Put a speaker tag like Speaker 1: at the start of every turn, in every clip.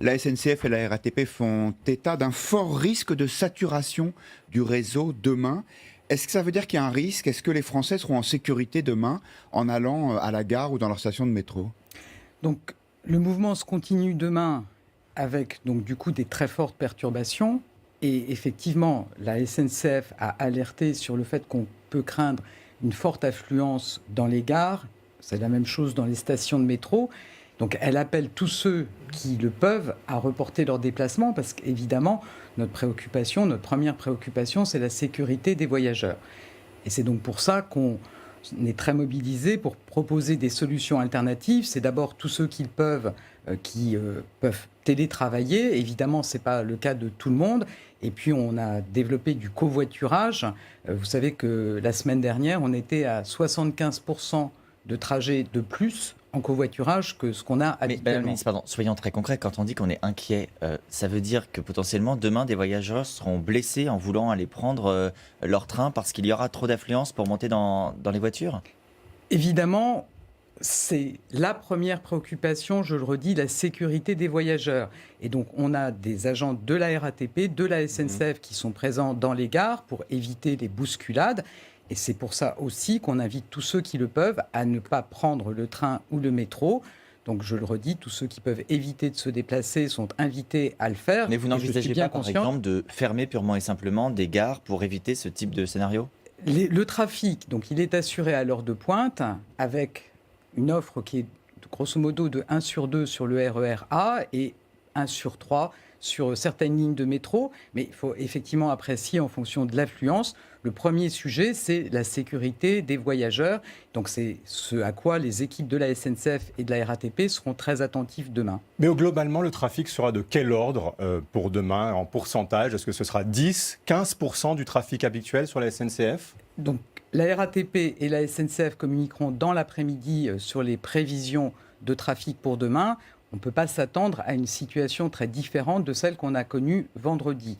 Speaker 1: La SNCF et la RATP font état d'un fort risque de saturation du réseau demain. Est-ce que ça veut dire qu'il y a un risque? Est-ce que les Français seront en sécurité demain en allant à la gare ou dans leur station de métro?
Speaker 2: Donc, le mouvement se continue demain avec donc du coup des très fortes perturbations. Et effectivement, la SNCF a alerté sur le fait qu'on peut craindre une forte affluence dans les gares. C'est la même chose dans les stations de métro. Donc, elle appelle tous ceux qui le peuvent à reporter leur déplacement parce qu'évidemment, notre première préoccupation, c'est la sécurité des voyageurs. Et c'est donc pour ça qu'on est très mobilisé pour proposer des solutions alternatives. C'est d'abord tous ceux qui peuvent télétravailler. Évidemment, ce n'est pas le cas de tout le monde. Et puis, on a développé du covoiturage. Vous savez que la semaine dernière, on était à 75% de trajets de plus en covoiturage que ce qu'on a
Speaker 3: Mais Madame la
Speaker 2: habituellement.
Speaker 3: ministre, pardon, soyons très concrets. Quand on dit qu'on est inquiet, ça veut dire que potentiellement demain des voyageurs seront blessés en voulant aller prendre leur train parce qu'il y aura trop d'affluence pour monter dans les voitures?
Speaker 2: Évidemment, c'est la première préoccupation, je le redis, la sécurité des voyageurs. Et donc, on a des agents de la RATP, de la SNCF qui sont présents dans les gares pour éviter les bousculades. Et c'est pour ça aussi qu'on invite tous ceux qui le peuvent à ne pas prendre le train ou le métro. Donc, je le redis, tous ceux qui peuvent éviter de se déplacer sont invités à le faire.
Speaker 3: Mais vous
Speaker 2: Et je suis
Speaker 3: n'envisagez
Speaker 2: bien
Speaker 3: pas, par
Speaker 2: conscient.
Speaker 3: exemple, de fermer purement et simplement des gares pour éviter ce type de scénario?
Speaker 2: Le trafic, donc, il est assuré à l'heure de pointe avec une offre qui est grosso modo de 1 sur 2 sur le RER A et 1 sur 3 sur certaines lignes de métro. Mais il faut effectivement apprécier en fonction de l'affluence. Le premier sujet, c'est la sécurité des voyageurs. Donc c'est ce à quoi les équipes de la SNCF et de la RATP seront très attentifs demain.
Speaker 4: Mais globalement, le trafic sera de quel ordre pour demain en pourcentage? Est-ce que ce sera 10, 15% du trafic habituel sur la SNCF?
Speaker 2: Donc, la RATP et la SNCF communiqueront dans l'après-midi sur les prévisions de trafic pour demain. On ne peut pas s'attendre à une situation très différente de celle qu'on a connue vendredi.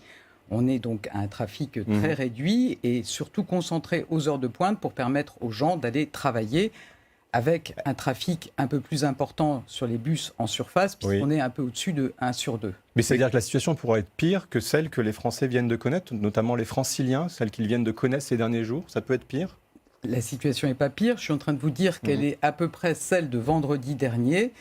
Speaker 2: On est donc à un trafic très réduit et surtout concentré aux heures de pointe pour permettre aux gens d'aller travailler avec un trafic un peu plus important sur les bus en surface puisqu'on est un peu au-dessus de 1 sur 2.
Speaker 4: Mais c'est-à-dire que la situation pourrait être pire que celle que les Français viennent de connaître, notamment les Franciliens, celle qu'ils viennent de connaître ces derniers jours. Ça peut être pire?
Speaker 2: La situation n'est pas pire. Je suis en train de vous dire qu'elle est à peu près celle de vendredi dernier.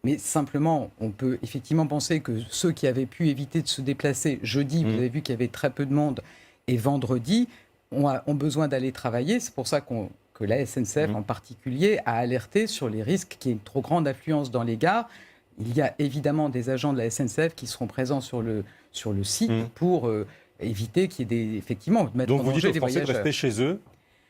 Speaker 2: Mais simplement, on peut effectivement penser que ceux qui avaient pu éviter de se déplacer jeudi, vous avez vu qu'il y avait très peu de monde, et vendredi, ont besoin d'aller travailler. C'est pour ça que la SNCF en particulier a alerté sur les risques qu'il y ait une trop grande affluence dans les gares. Il y a évidemment des agents de la SNCF qui seront présents sur le site pour éviter qu'il y ait effectivement mettre
Speaker 4: Donc
Speaker 2: en
Speaker 4: vous dites
Speaker 2: danger
Speaker 4: aux
Speaker 2: les
Speaker 4: Français de
Speaker 2: voyageurs.
Speaker 4: rester chez eux,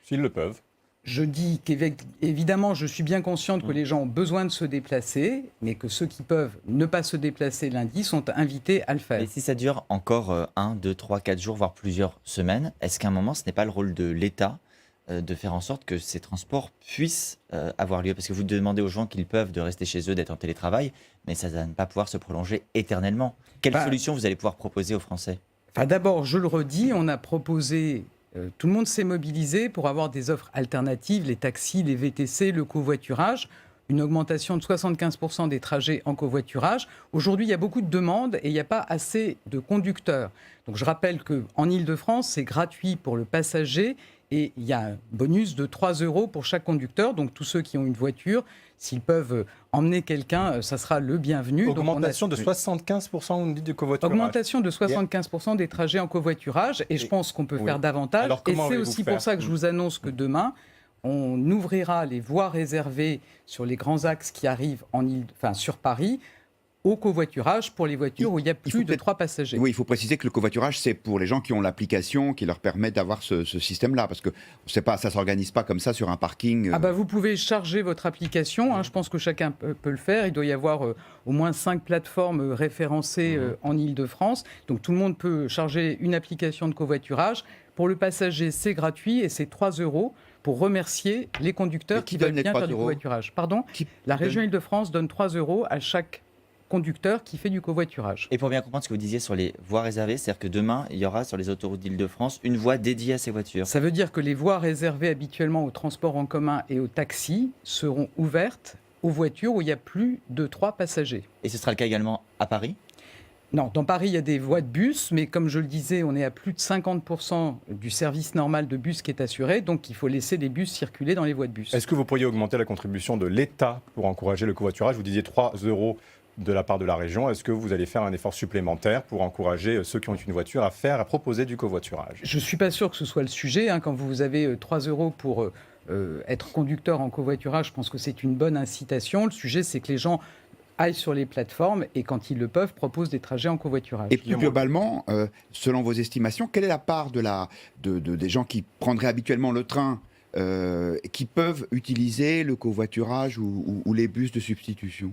Speaker 4: s'ils le peuvent.
Speaker 2: Je dis qu'évidemment, je suis bien consciente que les gens ont besoin de se déplacer, mais que ceux qui peuvent ne pas se déplacer lundi sont invités à le faire.
Speaker 3: Et si ça dure encore 1, 2, 3, 4 jours, voire plusieurs semaines, est-ce qu'à un moment, ce n'est pas le rôle de l'État de faire en sorte que ces transports puissent avoir lieu? Parce que vous demandez aux gens qu'ils peuvent de rester chez eux, d'être en télétravail, mais ça va ne pas pouvoir se prolonger éternellement. Quelle solution vous allez pouvoir proposer aux Français?
Speaker 2: Enfin, d'abord, je le redis, on a proposé, tout le monde s'est mobilisé pour avoir des offres alternatives, les taxis, les VTC, le covoiturage, une augmentation de 75% des trajets en covoiturage. Aujourd'hui, il y a beaucoup de demandes et il n'y a pas assez de conducteurs. Donc je rappelle qu'en Île-de-France, c'est gratuit pour le passager et il y a un bonus de 3 € pour chaque conducteur. Donc tous ceux qui ont une voiture, s'ils peuvent emmener quelqu'un, ça sera le bienvenu.
Speaker 4: Augmentation de 75%, on dit, du covoiturage.
Speaker 2: Augmentation de 75% des trajets en covoiturage et je pense qu'on peut faire davantage.
Speaker 4: Alors,
Speaker 2: Et
Speaker 4: comment
Speaker 2: c'est
Speaker 4: allez-vous
Speaker 2: aussi
Speaker 4: faire
Speaker 2: pour ça que je vous annonce que demain, on ouvrira les voies réservées sur les grands axes qui arrivent sur Paris au covoiturage pour les voitures où il y a plus de 3 passagers.
Speaker 1: Oui, il faut préciser que le covoiturage, c'est pour les gens qui ont l'application qui leur permet d'avoir ce système-là. Parce que ça ne s'organise pas comme ça sur un parking.
Speaker 2: Vous pouvez charger votre application. Je pense que chacun peut le faire. Il doit y avoir au moins 5 plateformes référencées en Île-de-France. Donc tout le monde peut charger une application de covoiturage. Pour le passager, c'est gratuit et c'est 3 € pour remercier les conducteurs qui veulent bien faire du covoiturage. Pardon ? La région Île-de-France donne 3 € à chaque conducteur qui fait du covoiturage.
Speaker 3: Et pour bien comprendre ce que vous disiez sur les voies réservées, c'est-à-dire que demain, il y aura sur les autoroutes d'Île-de-France une voie dédiée à ces voitures.
Speaker 2: Ça veut dire que les voies réservées habituellement au transport en commun et aux taxis seront ouvertes aux voitures où il y a plus de 3 passagers.
Speaker 3: Et ce sera le cas également à Paris?
Speaker 2: Non, dans Paris, il y a des voies de bus, mais comme je le disais, on est à plus de 50% du service normal de bus qui est assuré, donc il faut laisser les bus circuler dans les voies de bus.
Speaker 4: Est-ce que vous pourriez augmenter la contribution de l'État pour encourager le covoiturage? Vous disiez 3 euros de la part de la région. Est-ce que vous allez faire un effort supplémentaire pour encourager ceux qui ont une voiture à proposer du covoiturage?
Speaker 2: Je ne suis pas sûr que ce soit le sujet. Quand vous avez 3 euros pour être conducteur en covoiturage, je pense que c'est une bonne incitation. Le sujet, c'est que les gens aillent sur les plateformes et, quand ils le peuvent, proposent des trajets en covoiturage.
Speaker 1: Et plus globalement, selon vos estimations, quelle est la part des gens qui prendraient habituellement le train qui peuvent utiliser le covoiturage ou les bus de substitution?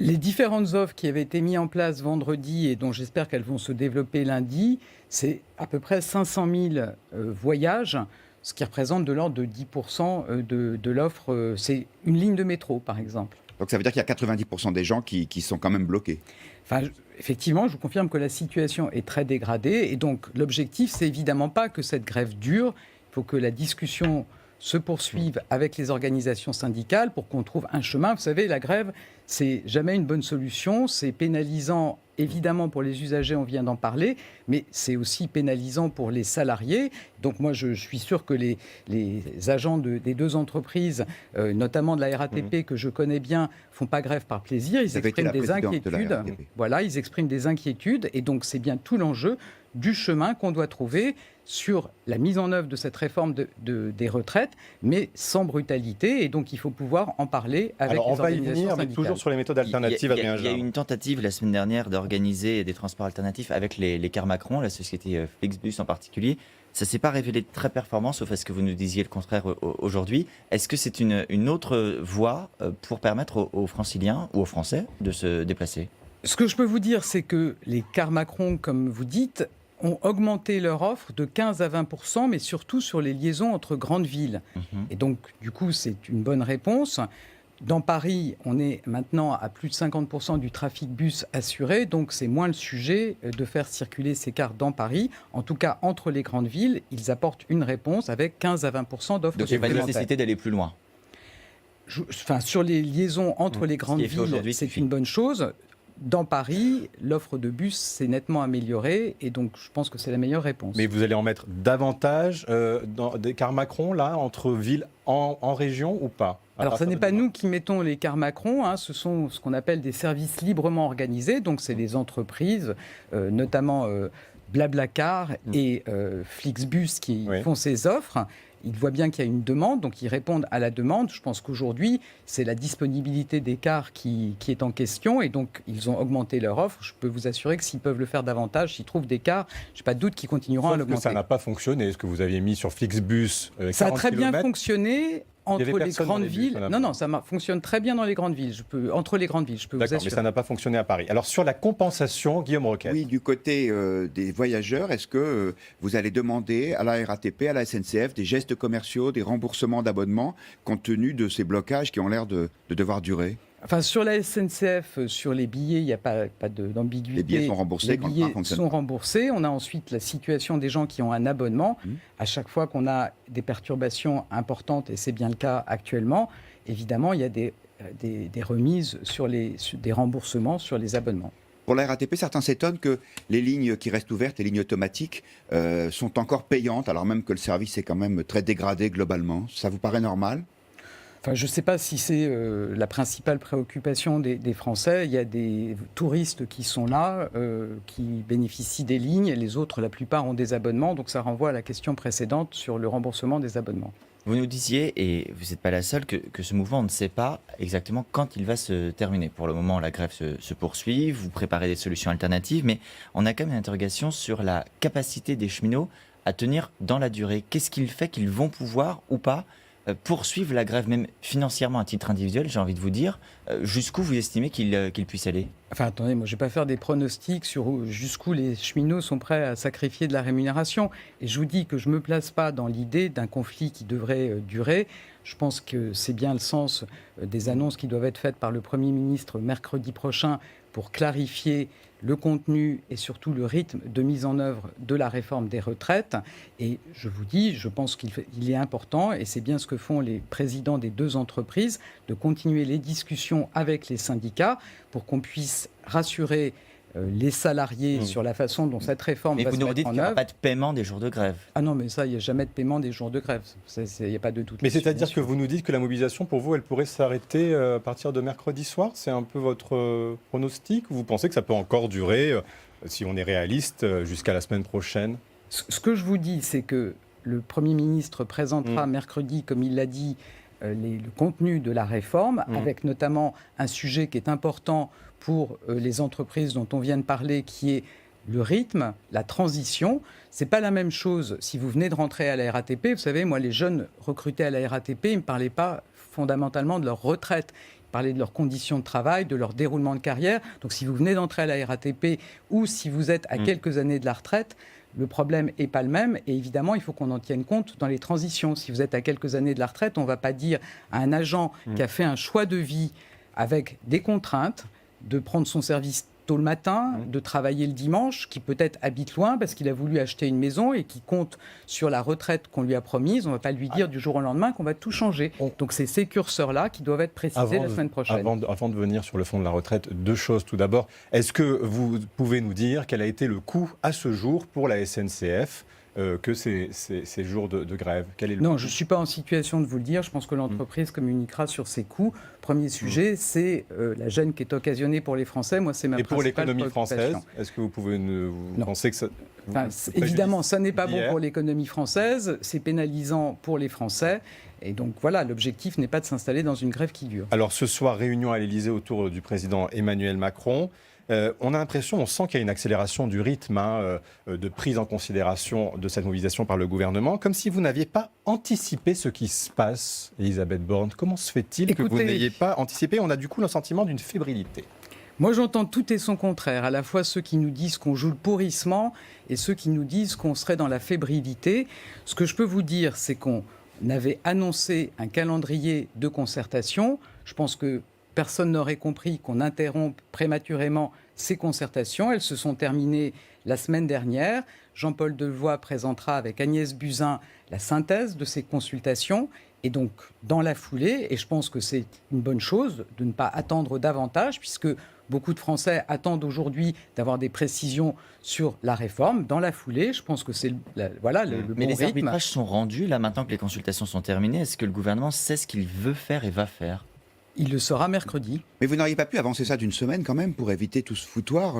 Speaker 2: Les différentes offres qui avaient été mises en place vendredi et dont j'espère qu'elles vont se développer lundi, c'est à peu près 500 000 voyages, ce qui représente de l'ordre de 10% de l'offre. C'est une ligne de métro, par exemple.
Speaker 1: Donc ça veut dire qu'il y a 90% des gens qui sont quand même bloqués.
Speaker 2: Enfin, effectivement, je vous confirme que la situation est très dégradée. Et donc, l'objectif, c'est évidemment pas que cette grève dure. Il faut que la discussion se poursuive avec les organisations syndicales pour qu'on trouve un chemin. Vous savez, la grève, c'est jamais une bonne solution. C'est pénalisant, évidemment, pour les usagers, on vient d'en parler, mais c'est aussi pénalisant pour les salariés. Donc moi, je suis sûr que les agents des deux entreprises, notamment de la RATP, que je connais bien, font pas grève par plaisir. Ils expriment des inquiétudes. Voilà, ils expriment des inquiétudes. Et donc, c'est bien tout l'enjeu du chemin qu'on doit trouver sur la mise en œuvre de cette réforme des retraites, mais sans brutalité. Et donc, il faut pouvoir en parler avec les organisations syndicales.
Speaker 4: On va y venir, mais toujours sur les méthodes alternatives.
Speaker 3: Il y a eu une tentative la semaine dernière d'organiser des transports alternatifs avec les cars Macron, la société Flixbus en particulier. Ça ne s'est pas révélé très performant, sauf à ce que vous nous disiez le contraire aujourd'hui. Est-ce que c'est une autre voie pour permettre aux Franciliens ou aux Français de se déplacer?
Speaker 2: Ce que je peux vous dire, c'est que les cars Macron, comme vous dites, ont augmenté leur offre de 15 à 20%, mais surtout sur les liaisons entre grandes villes. Et donc, du coup, c'est une bonne réponse. Dans Paris, on est maintenant à plus de 50% du trafic bus assuré, donc c'est moins le sujet de faire circuler ces cars dans Paris. En tout cas, entre les grandes villes, ils apportent une réponse avec 15 à 20% d'offres.
Speaker 3: Donc il n'y a pas de nécessité d'aller plus loin.
Speaker 2: Sur les liaisons entre les grandes villes, c'est une bonne chose. Dans Paris, l'offre de bus s'est nettement améliorée et donc je pense que c'est la meilleure réponse.
Speaker 4: Mais vous allez en mettre davantage dans des cars Macron, là, entre villes en région ou pas?
Speaker 2: Alors, ce n'est pas nous qui mettons les cars Macron, ce sont ce qu'on appelle des services librement organisés, donc c'est les entreprises, notamment Blablacar et Flixbus qui font ces offres. Ils voient bien qu'il y a une demande, donc ils répondent à la demande. Je pense qu'aujourd'hui, c'est la disponibilité des cars qui est en question, et donc ils ont augmenté leur offre. Je peux vous assurer que s'ils peuvent le faire davantage, s'ils trouvent des cars, je n'ai pas de doute qu'ils continueront à l'augmenter.
Speaker 4: Ça n'a pas fonctionné, ce que vous aviez mis sur Flixbus.
Speaker 2: Ça a très bien fonctionné entre les grandes villes. Non, ça fonctionne très bien dans les grandes villes. Entre les grandes villes, je peux vous assurer.
Speaker 4: D'accord, mais ça n'a pas fonctionné à Paris. Alors sur la compensation, Guillaume Roquette.
Speaker 1: Oui, du côté des voyageurs, est-ce que vous allez demander à la RATP, à la SNCF, des gestes commerciaux, des remboursements d'abonnements, compte tenu de ces blocages qui ont l'air de devoir durer?
Speaker 2: Enfin, sur la SNCF, sur les billets, il n'y a pas d'ambiguïté.
Speaker 1: Les billets sont remboursés.
Speaker 2: Les billets sont remboursés. On a ensuite la situation des gens qui ont un abonnement. À chaque fois qu'on a des perturbations importantes, et c'est bien le cas actuellement, évidemment, il y a des remises des remboursements sur les abonnements.
Speaker 1: Pour la RATP, certains s'étonnent que les lignes qui restent ouvertes, les lignes automatiques, sont encore payantes, alors même que le service est quand même très dégradé globalement. Ça vous paraît normal ?
Speaker 2: Enfin, je ne sais pas si c'est la principale préoccupation des Français. Il y a des touristes qui sont là, qui bénéficient des lignes, et les autres, la plupart, ont des abonnements. Donc ça renvoie à la question précédente sur le remboursement des abonnements.
Speaker 3: Vous nous disiez, et vous n'êtes pas la seule, que ce mouvement, on ne sait pas exactement quand il va se terminer. Pour le moment, la grève se poursuit, vous préparez des solutions alternatives, mais on a quand même une interrogation sur la capacité des cheminots à tenir dans la durée. Qu'est-ce qu'il fait qu'ils vont pouvoir ou pas poursuivre la grève, même financièrement à titre individuel, j'ai envie de vous dire, jusqu'où vous estimez qu'ils puissent aller?
Speaker 2: Enfin, attendez, moi, je ne vais pas faire des pronostics sur jusqu'où les cheminots sont prêts à sacrifier de la rémunération. Et je vous dis que je ne me place pas dans l'idée d'un conflit qui devrait durer. Je pense que c'est bien le sens des annonces qui doivent être faites par le Premier ministre mercredi prochain pour clarifier le contenu et surtout le rythme de mise en œuvre de la réforme des retraites. Et je vous dis, je pense qu'il est important, et c'est bien ce que font les présidents des 2 entreprises, de continuer les discussions avec les syndicats pour qu'on puisse rassurer les salariés sur la façon dont cette réforme
Speaker 3: Mais
Speaker 2: va
Speaker 3: vous
Speaker 2: se
Speaker 3: nous
Speaker 2: mettre
Speaker 3: dites
Speaker 2: en
Speaker 3: qu'il n'y aura
Speaker 2: œuvre.
Speaker 3: pas de paiement des jours de grève.
Speaker 2: Ah non, mais ça, il n'y a jamais de paiement des jours de grève. Il n'y a pas de doute.
Speaker 4: Mais
Speaker 2: là-dessus,
Speaker 4: c'est-à-dire
Speaker 2: bien
Speaker 4: que
Speaker 2: sûr.
Speaker 4: vous nous dites que la mobilisation, pour vous, elle pourrait s'arrêter à partir de mercredi soir? C'est un peu votre pronostic? Ou vous pensez que ça peut encore durer, si on est réaliste, jusqu'à la semaine prochaine?
Speaker 2: Ce que je vous dis, c'est que le Premier ministre présentera mercredi, comme il l'a dit, le contenu de la réforme, avec notamment un sujet qui est important pour les entreprises dont on vient de parler, qui est le rythme, la transition. C'est pas la même chose si vous venez de rentrer à la RATP. Vous savez, moi, les jeunes recrutés à la RATP, ils ne me parlaient pas fondamentalement de leur retraite. Ils parlaient de leurs conditions de travail, de leur déroulement de carrière. Donc, si vous venez d'entrer à la RATP ou si vous êtes à quelques années de la retraite, le problème n'est pas le même. Et évidemment, il faut qu'on en tienne compte dans les transitions. Si vous êtes à quelques années de la retraite, on ne va pas dire à un agent qui a fait un choix de vie avec des contraintes, de prendre son service tôt le matin, de travailler le dimanche, qui peut-être habite loin parce qu'il a voulu acheter une maison et qui compte sur la retraite qu'on lui a promise. On ne va pas lui dire du jour au lendemain qu'on va tout changer. Donc c'est ces curseurs-là qui doivent être précisés la semaine prochaine.
Speaker 4: Avant de venir sur le fond de la retraite, 2 choses. Tout d'abord, est-ce que vous pouvez nous dire quel a été le coût à ce jour pour la SNCF que ces jours de grève? Quel est le
Speaker 2: Non,
Speaker 4: coût?
Speaker 2: je ne suis pas en situation de vous le dire. Je pense que l'entreprise communiquera sur ses coûts. Premier sujet, c'est la gêne qui est occasionnée pour les Français. Moi, c'est ma
Speaker 4: Et pour
Speaker 2: principale
Speaker 4: l'économie
Speaker 2: préoccupation.
Speaker 4: française, est-ce que vous pouvez vous pensez que ça...
Speaker 2: Enfin, évidemment, ça n'est pas bon pour l'économie française. C'est pénalisant pour les Français. Et donc voilà, l'objectif n'est pas de s'installer dans une grève qui dure.
Speaker 4: Alors ce soir, réunion à l'Élysée autour du président Emmanuel Macron. On a l'impression, on sent qu'il y a une accélération du rythme de prise en considération de cette mobilisation par le gouvernement, comme si vous n'aviez pas anticipé ce qui se passe, Elisabeth Borne. Comment se fait-il que vous n'ayez pas anticipé? On a du coup le sentiment d'une fébrilité.
Speaker 2: Moi, j'entends tout et son contraire, à la fois ceux qui nous disent qu'on joue le pourrissement et ceux qui nous disent qu'on serait dans la fébrilité. Ce que je peux vous dire, c'est qu'on avait annoncé un calendrier de concertation. Je pense que personne n'aurait compris qu'on interrompe prématurément ces concertations. Elles se sont terminées la semaine dernière. Jean-Paul Delevoye présentera avec Agnès Buzyn la synthèse de ces consultations. Et donc, dans la foulée, et je pense que c'est une bonne chose de ne pas attendre davantage, puisque beaucoup de Français attendent aujourd'hui d'avoir des précisions sur la réforme. Dans la foulée, je pense que c'est le
Speaker 3: Mais
Speaker 2: bon
Speaker 3: les
Speaker 2: rythme.
Speaker 3: arbitrages sont rendus, là, maintenant que les consultations sont terminées. Est-ce que le gouvernement sait ce qu'il veut faire et va faire?
Speaker 2: Il le sera mercredi.
Speaker 1: Mais vous n'auriez pas pu avancer ça d'une semaine quand même pour éviter tout ce foutoir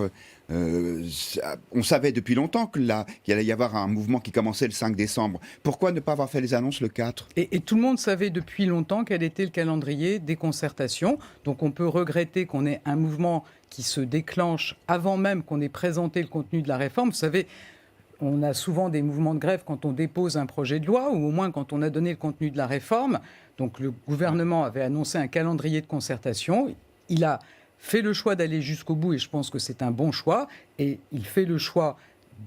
Speaker 1: on savait depuis longtemps qu'il allait y avoir un mouvement qui commençait le 5 décembre. Pourquoi ne pas avoir fait les annonces le 4 ?
Speaker 2: Et tout le monde savait depuis longtemps quel était le calendrier des concertations. Donc on peut regretter qu'on ait un mouvement qui se déclenche avant même qu'on ait présenté le contenu de la réforme. Vous savez, on a souvent des mouvements de grève quand on dépose un projet de loi, ou au moins quand on a donné le contenu de la réforme. Donc le gouvernement avait annoncé un calendrier de concertation. Il a fait le choix d'aller jusqu'au bout, et je pense que c'est un bon choix. Et il fait le choix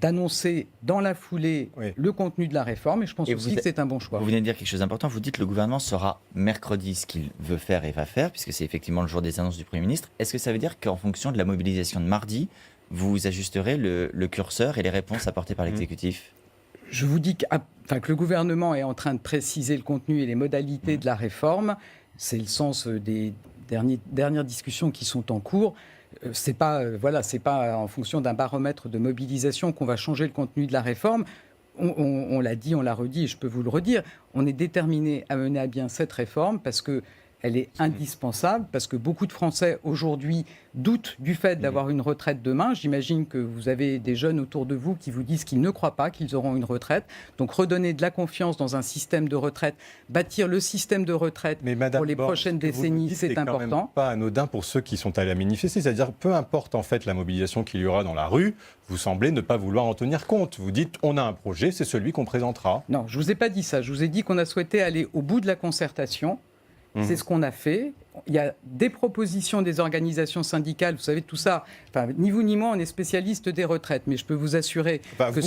Speaker 2: d'annoncer dans la foulée le contenu de la réforme, et je pense aussi que c'est un bon choix.
Speaker 3: Vous venez de dire quelque chose d'important. Vous dites que le gouvernement saura mercredi ce qu'il veut faire et va faire, puisque c'est effectivement le jour des annonces du Premier ministre. Est-ce que ça veut dire qu'en fonction de la mobilisation de mardi, vous ajusterez le curseur et les réponses apportées par l'exécutif ?
Speaker 2: Je vous dis que le gouvernement est en train de préciser le contenu et les modalités de la réforme. C'est le sens des dernières discussions qui sont en cours. C'est pas en fonction d'un baromètre de mobilisation qu'on va changer le contenu de la réforme. On l'a dit, on l'a redit, et je peux vous le redire. On est déterminé à mener à bien cette réforme parce que elle est indispensable, parce que beaucoup de Français aujourd'hui doutent du fait d'avoir une retraite demain. J'imagine que vous avez des jeunes autour de vous qui vous disent qu'ils ne croient pas qu'ils auront une retraite. Donc redonner de la confiance dans un système de retraite, bâtir le système de retraite pour les prochaines décennies, c'est important.
Speaker 4: C'est quand même pas anodin pour ceux qui sont allés à manifester. C'est-à-dire, peu importe en fait la mobilisation qu'il y aura dans la rue, vous semblez ne pas vouloir en tenir compte. Vous dites, on a un projet, c'est celui qu'on présentera.
Speaker 2: Non, je ne vous ai pas dit ça. Je vous ai dit qu'on a souhaité aller au bout de la concertation. C'est ce qu'on a fait. il y a des propositions des organisations syndicales, vous savez, tout ça, enfin, ni vous ni moi, on est spécialistes des retraites, mais je peux vous assurer que,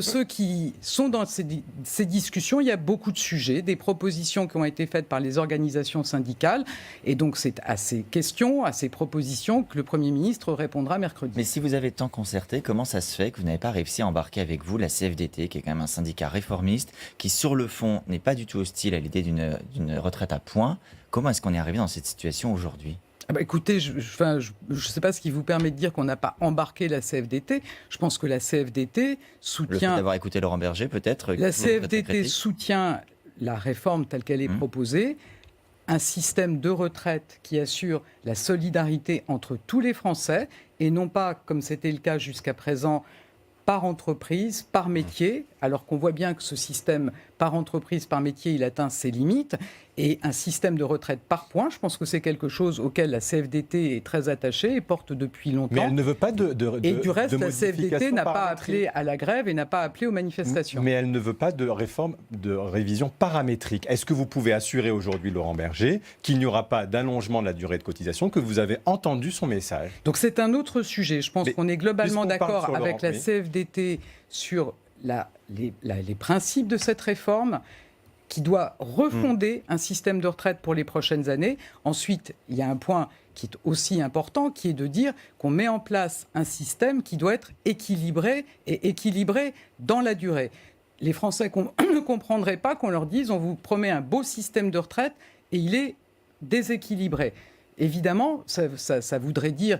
Speaker 2: ceux qui sont dans ces discussions, il y a beaucoup de sujets, des propositions qui ont été faites par les organisations syndicales, et donc c'est à ces questions, à ces propositions que le Premier ministre répondra mercredi.
Speaker 3: Mais si vous avez tant concerté, comment ça se fait que vous n'avez pas réussi à embarquer avec vous la CFDT, qui est quand même un syndicat réformiste, qui sur le fond n'est pas du tout hostile à l'idée d'une retraite à points? Comment est-ce qu'on est arrivé dans cette situation aujourd'hui?
Speaker 2: Écoutez, je ne sais pas ce qui vous permet de dire qu'on n'a pas embarqué la CFDT. Je pense que la CFDT soutient...
Speaker 3: Le fait d'avoir écouté Laurent Berger, peut-être?
Speaker 2: La CFDT soutient la réforme telle qu'elle est proposée, un système de retraite qui assure la solidarité entre tous les Français, et non pas, comme c'était le cas jusqu'à présent, par entreprise, par métier, alors qu'on voit bien que ce système par entreprise, par métier, il atteint ses limites, et un système de retraite par points. Je pense que c'est quelque chose auquel la CFDT est très attachée et porte depuis longtemps.
Speaker 4: Mais elle ne veut pas
Speaker 2: Et du reste, la CFDT
Speaker 4: modification
Speaker 2: n'a pas
Speaker 4: paramétrique.
Speaker 2: appelé à la grève et n'a pas appelé aux manifestations.
Speaker 4: Mais elle ne veut pas de réforme, de révision paramétrique. Est-ce que vous pouvez assurer aujourd'hui, Laurent Berger, qu'il n'y aura pas d'allongement de la durée de cotisation, que vous avez entendu son message?
Speaker 2: Donc c'est un autre sujet. Je pense qu'on est globalement d'accord avec la CFDT sur les principes de cette réforme qui doit refonder un système de retraite pour les prochaines années. Ensuite, il y a un point qui est aussi important, qui est de dire qu'on met en place un système qui doit être équilibré et équilibré dans la durée. Les Français ne comprendraient pas qu'on leur dise on vous promet un beau système de retraite et il est déséquilibré. Évidemment, ça voudrait dire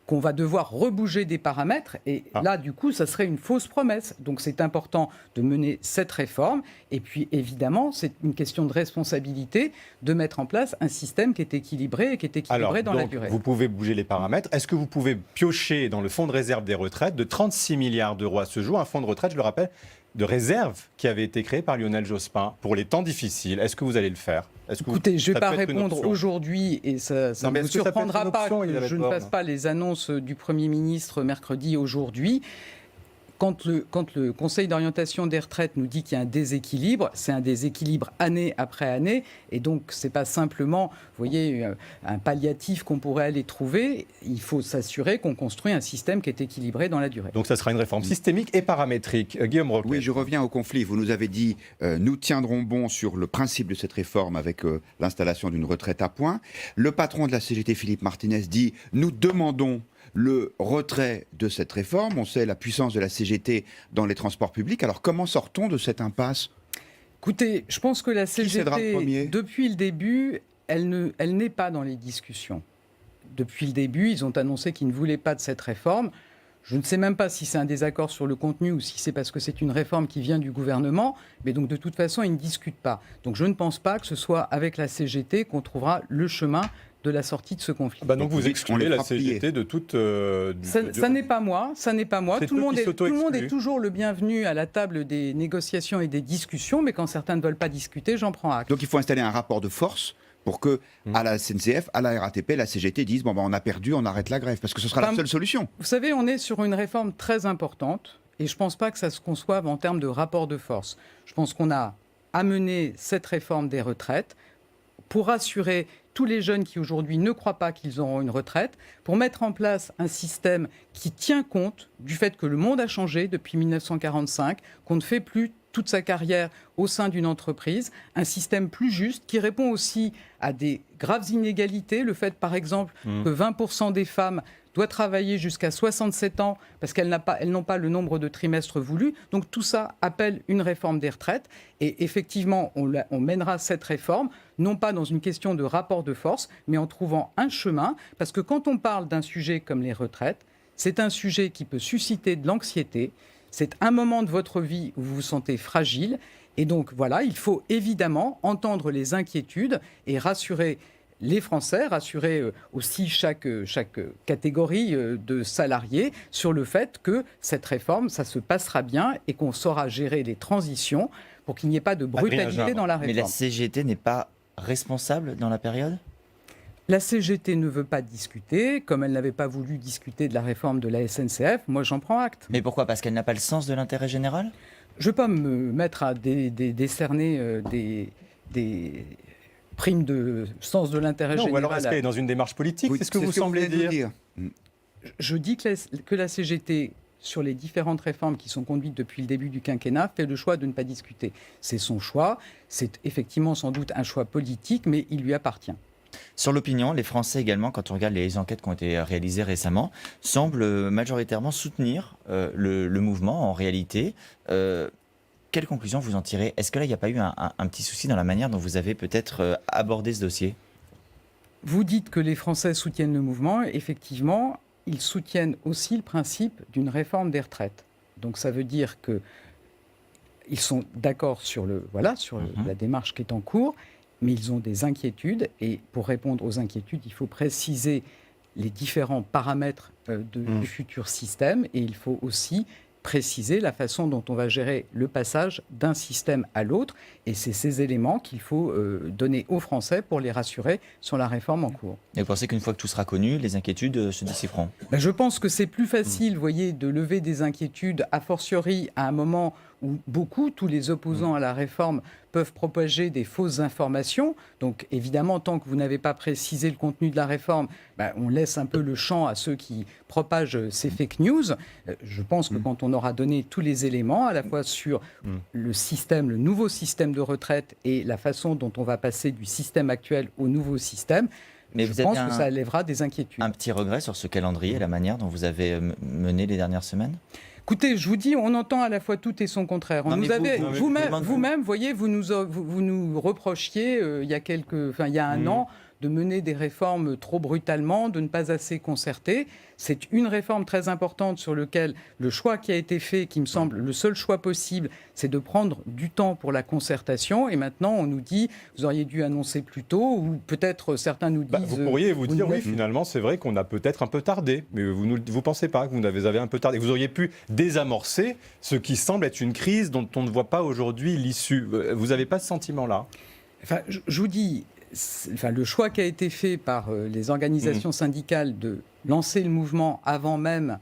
Speaker 2: qu'on va devoir rebouger des paramètres, et là, du coup, ça serait une fausse promesse. Donc c'est important de mener cette réforme, et puis évidemment, c'est une question de responsabilité de mettre en place un système qui est équilibré et qui est équilibré dans la durée.
Speaker 4: Vous pouvez bouger les paramètres. Est-ce que vous pouvez piocher dans le fonds de réserve des retraites de 36 milliards d'euros à ce jour, un fonds de retraite, je le rappelle, de réserve qui avait été créé par Lionel Jospin pour les temps difficiles? Est-ce que vous allez le faire?
Speaker 2: Écoutez, je ne vais pas répondre aujourd'hui, et ça ne vous surprendra pas que je ne fasse pas les annonces du Premier ministre mercredi aujourd'hui. Quand le Conseil d'orientation des retraites nous dit qu'il y a un déséquilibre, c'est un déséquilibre année après année, et donc ce n'est pas simplement, vous voyez, un palliatif qu'on pourrait aller trouver. Il faut s'assurer qu'on construit un système qui est équilibré dans la durée.
Speaker 4: Donc ça sera une réforme systémique et paramétrique. Guillaume Roquette.
Speaker 1: Oui, je reviens au conflit. Vous nous avez dit, nous tiendrons bon sur le principe de cette réforme avec l'installation d'une retraite à points. Le patron de la CGT, Philippe Martinez, dit, nous demandons le retrait de cette réforme. On sait la puissance de la CGT dans les transports publics. Alors comment sort-on de cette impasse?
Speaker 2: Écoutez, je pense que la CGT, depuis le début, elle n'est pas dans les discussions. Depuis le début, ils ont annoncé qu'ils ne voulaient pas de cette réforme. Je ne sais même pas si c'est un désaccord sur le contenu ou si c'est parce que c'est une réforme qui vient du gouvernement. Mais donc, de toute façon, ils ne discutent pas. Donc, je ne pense pas que ce soit avec la CGT qu'on trouvera le chemin de la sortie de ce conflit.
Speaker 4: Donc vous excluez la CGT de toute...
Speaker 2: Ça n'est pas moi, ça n'est pas moi. Tout le monde est toujours le bienvenu à la table des négociations et des discussions, mais quand certains ne veulent pas discuter, j'en prends acte.
Speaker 1: Donc il faut installer un rapport de force pour que, à la SNCF, à la RATP, la CGT disent on a perdu, on arrête la grève, parce que ce sera la seule solution.
Speaker 2: Vous savez, on est sur une réforme très importante, et je ne pense pas que ça se conçoive en termes de rapport de force. Je pense qu'on a amené cette réforme des retraites pour rassurer tous les jeunes qui aujourd'hui ne croient pas qu'ils auront une retraite, pour mettre en place un système qui tient compte du fait que le monde a changé depuis 1945, qu'on ne fait plus toute sa carrière au sein d'une entreprise, un système plus juste qui répond aussi à des graves inégalités, le fait par exemple que 20% des femmes doivent travailler jusqu'à 67 ans parce qu'elles n'ont pas le nombre de trimestres voulus. Donc tout ça appelle une réforme des retraites. Et effectivement, on mènera cette réforme, non pas dans une question de rapport de force, mais en trouvant un chemin. Parce que quand on parle d'un sujet comme les retraites, c'est un sujet qui peut susciter de l'anxiété. C'est un moment de votre vie où vous vous sentez fragile. Et donc voilà, il faut évidemment entendre les inquiétudes et rassurer les Français, rassurer aussi chaque catégorie de salariés sur le fait que cette réforme, ça se passera bien et qu'on saura gérer les transitions pour qu'il n'y ait pas de brutalité dans la réforme.
Speaker 3: Mais la CGT n'est pas responsable dans la période ?
Speaker 2: La CGT ne veut pas discuter, comme elle n'avait pas voulu discuter de la réforme de la SNCF. Moi, j'en prends acte.
Speaker 3: Mais pourquoi ? Parce qu'elle n'a pas le sens de l'intérêt général ? Je
Speaker 2: ne veux pas me mettre à décerner prime de sens de l'intérêt
Speaker 4: Non,
Speaker 2: général.
Speaker 4: ou alors est-ce qu'elle est dans une démarche politique? C'est ce que vous
Speaker 1: venez
Speaker 4: semblez
Speaker 1: de nous
Speaker 4: dire.
Speaker 2: Je dis que la CGT, sur les différentes réformes qui sont conduites depuis le début du quinquennat, fait le choix de ne pas discuter. C'est son choix, c'est effectivement sans doute un choix politique, mais il lui appartient.
Speaker 3: Sur l'opinion, les Français également, quand on regarde les enquêtes qui ont été réalisées récemment, semblent majoritairement soutenir le mouvement en réalité. Quelle conclusion vous en tirez? Est-ce que là, il n'y a pas eu un petit souci dans la manière dont vous avez peut-être abordé ce dossier?
Speaker 2: Vous dites que les Français soutiennent le mouvement. Effectivement, ils soutiennent aussi le principe d'une réforme des retraites. Donc ça veut dire qu'ils sont d'accord sur la démarche qui est en cours, mais ils ont des inquiétudes. Et pour répondre aux inquiétudes, il faut préciser les différents paramètres du futur système. Et il faut aussi préciser la façon dont on va gérer le passage d'un système à l'autre. Et c'est ces éléments qu'il faut donner aux Français pour les rassurer sur la réforme en cours.
Speaker 3: Et vous pensez qu'une fois que tout sera connu, les inquiétudes se dissiperont?
Speaker 2: Je pense que c'est plus facile, vous voyez, de lever des inquiétudes, a fortiori à un moment où tous les opposants à la réforme peuvent propager des fausses informations. Donc évidemment, tant que vous n'avez pas précisé le contenu de la réforme, on laisse un peu le champ à ceux qui propagent ces fake news. Je pense que quand on aura donné tous les éléments, à la fois sur le système, le nouveau système de retraite et la façon dont on va passer du système actuel au nouveau système,
Speaker 3: mais
Speaker 2: je pense que ça lèvera des inquiétudes.
Speaker 3: Un petit regret sur ce calendrier, la manière dont vous avez mené les dernières semaines?
Speaker 2: Écoutez, je vous dis, on entend à la fois tout et son contraire. Vous-même, voyez, vous nous reprochiez il y a un an de mener des réformes trop brutalement, de ne pas assez concerter. C'est une réforme très importante sur laquelle le choix qui a été fait, qui me semble le seul choix possible, c'est de prendre du temps pour la concertation. Et maintenant, on nous dit, vous auriez dû annoncer plus tôt, ou peut-être certains nous disent...
Speaker 4: Vous pourriez vous dire, oui, finalement, c'est vrai qu'on a peut-être un peu tardé. Mais vous ne pensez pas que vous avez un peu tardé. Vous auriez pu désamorcer ce qui semble être une crise dont on ne voit pas aujourd'hui l'issue. Vous n'avez pas ce sentiment-là?
Speaker 2: Enfin, je vous dis... le choix qui a été fait par les organisations syndicales de lancer le mouvement avant même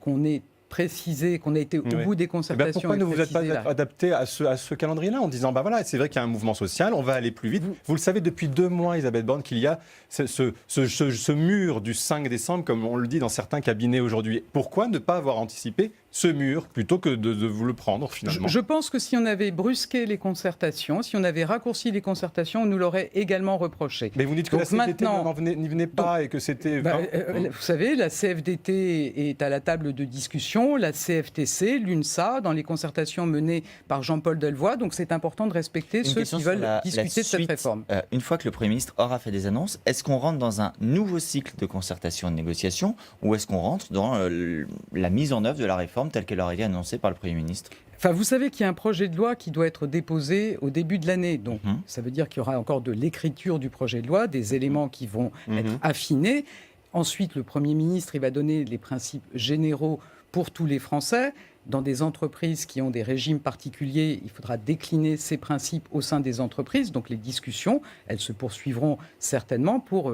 Speaker 2: qu'on ait précisé, qu'on ait été au bout des concertations.
Speaker 4: Pourquoi ne vous êtes pas adapté à ce calendrier-là en disant, voilà, c'est vrai qu'il y a un mouvement social, on va aller plus vite. Vous le savez depuis 2 mois, Elisabeth Borne, qu'il y a ce mur du 5 décembre, comme on le dit dans certains cabinets aujourd'hui. Pourquoi ne pas avoir anticipé ce mur plutôt que de vous le prendre finalement?
Speaker 2: Je pense que si on avait brusqué les concertations, si on avait raccourci les concertations, on nous l'aurait également reproché.
Speaker 4: Mais vous dites que la CFDT n'y venait pas et que c'était...
Speaker 2: vous savez, la CFDT est à la table de discussion, la CFTC, l'UNSA, dans les concertations menées par Jean-Paul Delevoye. Donc c'est important de respecter ceux qui veulent discuter de cette réforme.
Speaker 3: Une fois que le Premier ministre aura fait des annonces, est-ce qu'on rentre dans un nouveau cycle de concertation et de négociation ou est-ce qu'on rentre dans la mise en œuvre de la réforme telle qu'elle aurait été annoncée par le Premier ministre?
Speaker 2: Enfin, vous savez qu'il y a un projet de loi qui doit être déposé au début de l'année. Donc, ça veut dire qu'il y aura encore de l'écriture du projet de loi, des éléments qui vont être affinés. Ensuite, le Premier ministre, il va donner les principes généraux pour tous les Français. Dans des entreprises qui ont des régimes particuliers, il faudra décliner ces principes au sein des entreprises. Donc, les discussions, elles se poursuivront certainement pour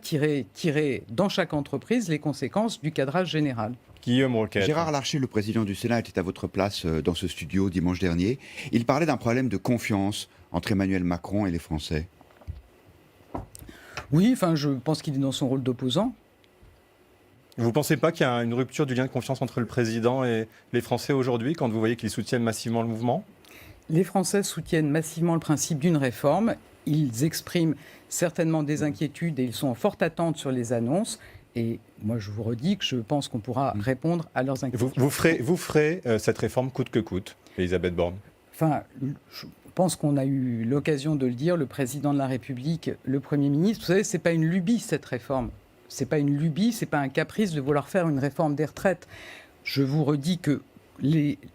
Speaker 2: tirer dans chaque entreprise les conséquences du cadrage général.
Speaker 4: Guillaume Roquette.
Speaker 1: Gérard Larcher, le président du Sénat, était à votre place dans ce studio dimanche dernier. Il parlait d'un problème de confiance entre Emmanuel Macron et les Français.
Speaker 2: Oui, enfin, je pense qu'il est dans son rôle d'opposant.
Speaker 4: Vous ne pensez pas qu'il y a une rupture du lien de confiance entre le président et les Français aujourd'hui, quand vous voyez qu'ils soutiennent massivement le mouvement?
Speaker 2: Les Français soutiennent massivement le principe d'une réforme. Ils expriment certainement des inquiétudes et ils sont en forte attente sur les annonces. Et moi, je vous redis que je pense qu'on pourra répondre à leurs inquiétudes.
Speaker 4: Vous ferez cette réforme coûte que coûte, Elisabeth Borne?
Speaker 2: Enfin, je pense qu'on a eu l'occasion de le dire, le président de la République, le Premier ministre. Vous savez, ce n'est pas une lubie, cette réforme. Ce n'est pas une lubie, ce n'est pas un caprice de vouloir faire une réforme des retraites. Je vous redis que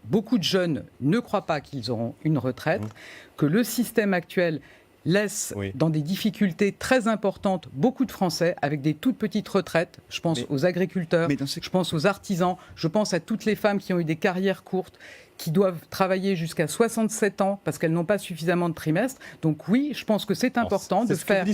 Speaker 2: beaucoup de jeunes ne croient pas qu'ils auront une retraite, que le système actuel laisse dans des difficultés très importantes beaucoup de Français avec des toutes petites retraites. Je pense aux agriculteurs, je pense aux artisans, je pense à toutes les femmes qui ont eu des carrières courtes, qui doivent travailler jusqu'à 67 ans parce qu'elles n'ont pas suffisamment de trimestres. Donc oui, je pense que c'est important de faire...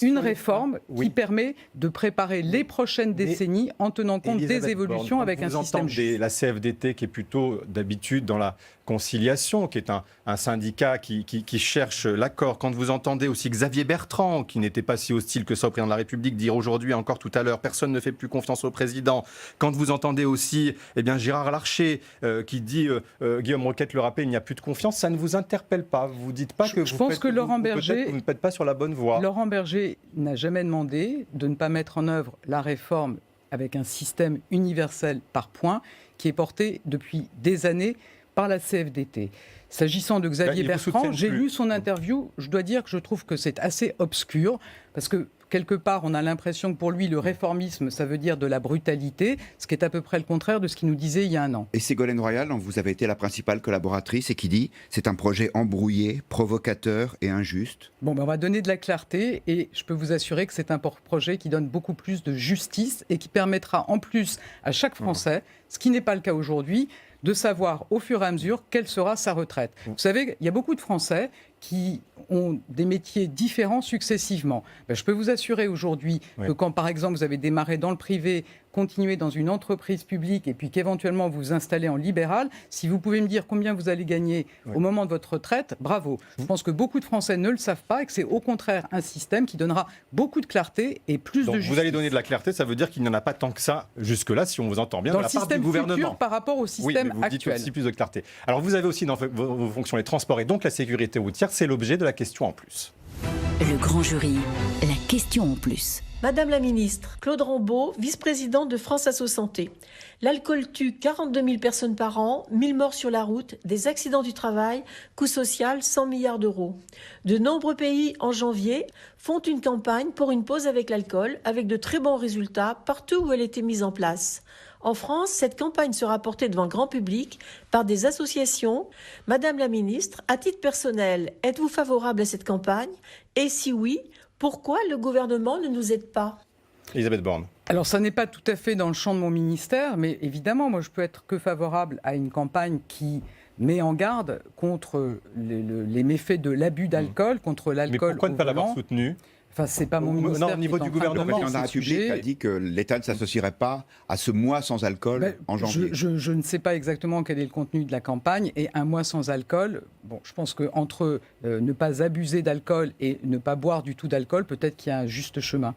Speaker 2: une réforme
Speaker 4: Oui.
Speaker 2: qui permet de préparer les prochaines décennies en tenant compte
Speaker 4: Elisabeth
Speaker 2: des évolutions
Speaker 4: Borne,
Speaker 2: avec
Speaker 4: quand
Speaker 2: un
Speaker 4: vous
Speaker 2: système
Speaker 4: entendez
Speaker 2: juste.
Speaker 4: la CFDT qui est plutôt d'habitude dans la conciliation, qui est un syndicat qui cherche l'accord. Quand vous entendez aussi Xavier Bertrand, qui n'était pas si hostile que ça au président de la République, dire aujourd'hui, encore tout à l'heure, personne ne fait plus confiance au président. Quand vous entendez aussi Gérard Larcher qui dit, Guillaume Roquette le rappelle, il n'y a plus de confiance, ça ne vous interpelle pas. Vous ne dites pas que
Speaker 2: Je pense que Laurent Berger,
Speaker 4: vous ne faites pas sur la bonne voie.
Speaker 2: Laurent Berger n'a jamais demandé de ne pas mettre en œuvre la réforme avec un système universel par points qui est porté depuis des années par la CFDT. S'agissant de Xavier
Speaker 4: Il vous
Speaker 2: Bertrand,
Speaker 4: soutient
Speaker 2: j'ai
Speaker 4: plus.
Speaker 2: lu son interview. Je dois dire que je trouve que c'est assez obscur parce que quelque part, on a l'impression que pour lui, le réformisme, ça veut dire de la brutalité, ce qui est à peu près le contraire de ce qu'il nous disait il y a un an.
Speaker 1: Et Ségolène Royal, dont vous avez été la principale collaboratrice et qui dit c'est un projet embrouillé, provocateur et injuste.
Speaker 2: Bon, on va donner de la clarté et je peux vous assurer que c'est un projet qui donne beaucoup plus de justice et qui permettra en plus à chaque Français, ce qui n'est pas le cas aujourd'hui, de savoir au fur et à mesure quelle sera sa retraite. Vous savez, il y a beaucoup de Français qui ont des métiers différents successivement. Je peux vous assurer aujourd'hui que quand, par exemple, vous avez démarré dans le privé, continué dans une entreprise publique et puis qu'éventuellement vous vous installez en libéral, si vous pouvez me dire combien vous allez gagner au moment de votre retraite, bravo. Je pense que beaucoup de Français ne le savent pas et que c'est au contraire un système qui donnera beaucoup de clarté et plus
Speaker 4: Donc
Speaker 2: de justice.
Speaker 4: vous allez donner de la clarté, ça veut dire qu'il n'y en a pas tant que ça jusque-là, si on vous entend bien,
Speaker 2: dans
Speaker 4: de
Speaker 2: le
Speaker 4: la part du
Speaker 2: système
Speaker 4: gouvernement.
Speaker 2: futur par rapport au
Speaker 4: Oui,
Speaker 2: système
Speaker 4: mais vous dites
Speaker 2: actuel.
Speaker 4: aussi plus de clarté. Alors vous avez aussi dans vos fonctions les transports et donc la sécurité routière, c'est l'objet de la question en plus.
Speaker 5: Le grand jury, la question en plus.
Speaker 6: Madame la ministre, Claude Rambaud, vice-président de France Asso Santé. L'alcool tue 42 000 personnes par an, 1000 morts sur la route, des accidents du travail, coût social 100 milliards d'euros. De nombreux pays, en janvier, font une campagne pour une pause avec l'alcool, avec de très bons résultats partout où elle était mise en place. En France, cette campagne sera portée devant grand public par des associations. Madame la ministre, à titre personnel, êtes-vous favorable à cette campagne? Et si oui, pourquoi le gouvernement ne nous aide pas?
Speaker 4: Elisabeth Borne.
Speaker 2: Alors, ça n'est pas tout à fait dans le champ de mon ministère, mais évidemment, moi, je peux être que favorable à une campagne qui met en garde contre les méfaits de l'abus d'alcool, contre l'alcool.
Speaker 4: Mais pourquoi ne pas l'avoir soutenu?
Speaker 2: Enfin, c'est pas mon ministère.
Speaker 4: Non, au niveau
Speaker 2: qui est
Speaker 4: du
Speaker 2: en train de
Speaker 1: Le
Speaker 4: gouvernement,
Speaker 1: président de la
Speaker 2: porter ce
Speaker 1: République
Speaker 2: sujet.
Speaker 1: a dit que l'État ne s'associerait pas à ce mois sans alcool en janvier.
Speaker 2: Je ne sais pas exactement quel est le contenu de la campagne et un mois sans alcool. Bon, je pense qu'entre ne pas abuser d'alcool et ne pas boire du tout d'alcool, peut-être qu'il y a un juste chemin.